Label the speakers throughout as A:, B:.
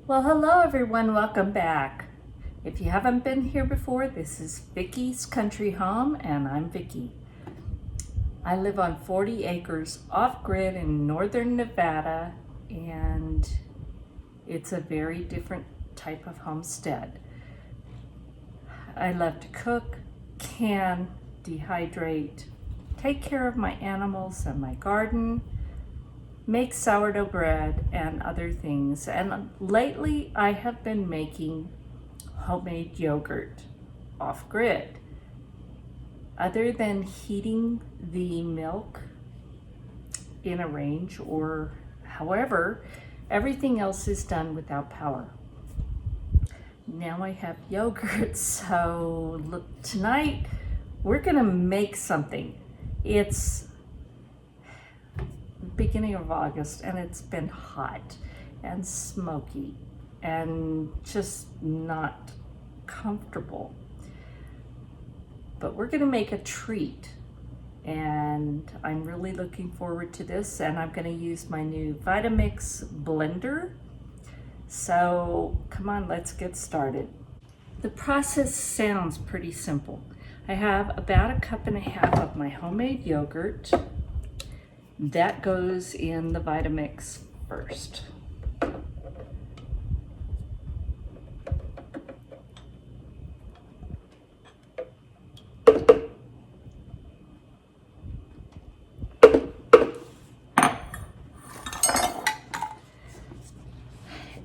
A: Well, hello everyone, welcome back. If you haven't been here before, this is Vickie's Country Home and I'm Vickie. I live on 40 acres off-grid in northern Nevada, and it's a very different type of homestead. I love to cook, can, dehydrate, take care of my animals and my garden, make sourdough bread and other things. And lately I have been making homemade yogurt off-grid. Other than heating the milk in a range or however, everything else is done without power. Now I have yogurt, so look, tonight we're gonna make something. It's beginning of August and it's been hot and smoky and just not comfortable. But we're gonna make a treat and I'm really looking forward to this, and I'm gonna use my new Vitamix blender. So come on, let's get started. The process sounds pretty simple. I have about 1.5 cups of my homemade yogurt. That goes in the Vitamix first.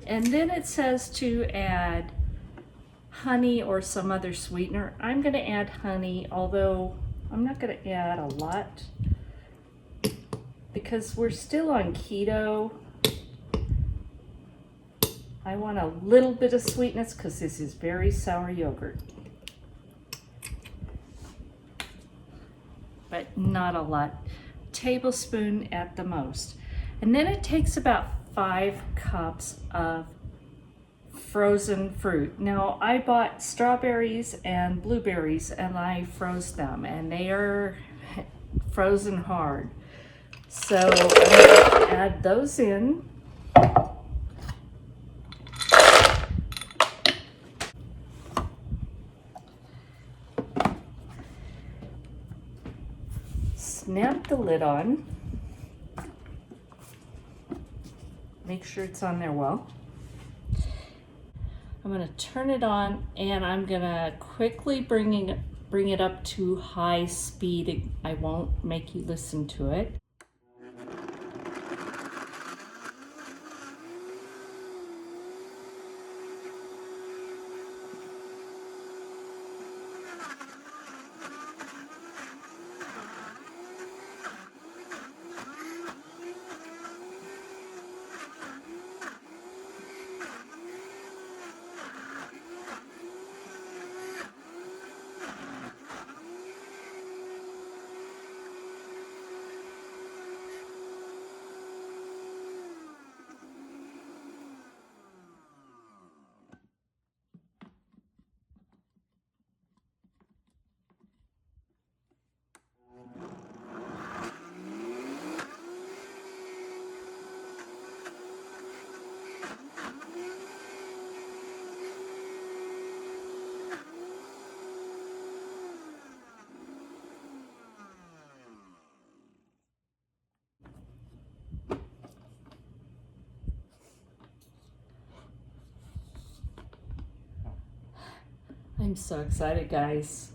A: And then it says to add honey or some other sweetener. I'm going to add honey, although I'm not going to add a lot because we're still on keto. I want a little bit of sweetness because this is very sour yogurt, but not a lot. Tablespoon at the most. And then it takes about 5 cups of frozen fruit. Now I bought strawberries and blueberries and I froze them, and they are frozen hard. So I'm going to add those in. Snap the lid on. Make sure it's on there well. I'm going to turn it on and I'm going to quickly bring it up to high speed. I won't make you listen to it. I'm so excited, guys.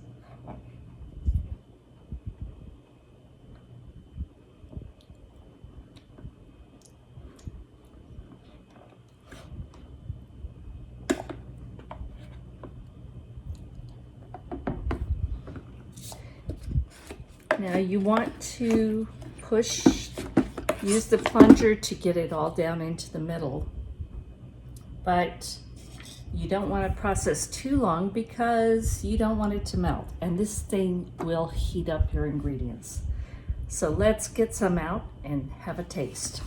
A: Now you want to use the plunger to get it all down into the middle, but you don't want to process too long because you don't want it to melt, and this thing will heat up your ingredients. So let's get some out and have a taste.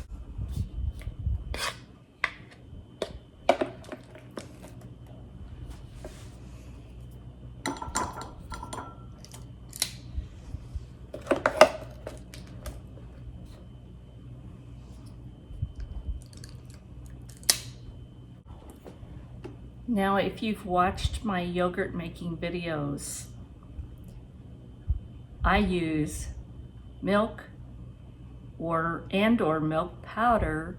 A: Now, if you've watched my yogurt making videos, I use milk or milk powder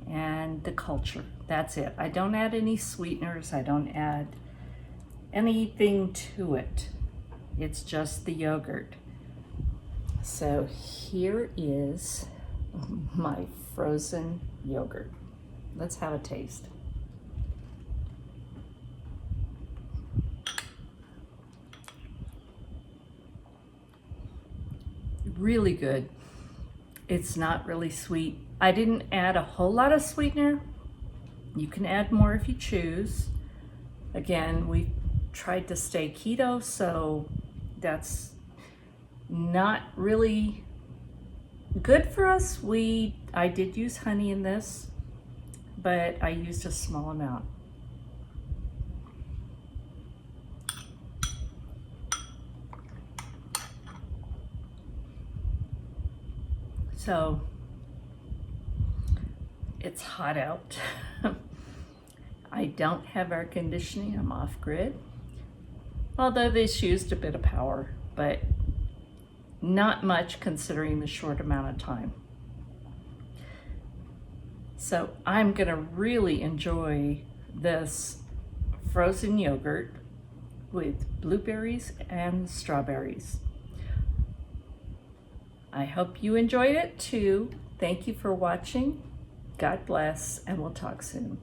A: and the culture. That's it. I don't add any sweeteners. I don't add anything to it. It's just the yogurt. So here is my frozen yogurt. Let's have a taste. Really good. It's not really sweet. I didn't add a whole lot of sweetener. You can add more if you choose. Again, we tried to stay keto, so that's not really good for us. I did use honey in this, but I used a small amount. So it's hot out. I don't have air conditioning. I'm off grid. Although this used a bit of power, but not much considering the short amount of time. So I'm gonna really enjoy this frozen yogurt with blueberries and strawberries. I hope you enjoyed it too. Thank you for watching. God bless, and we'll talk soon.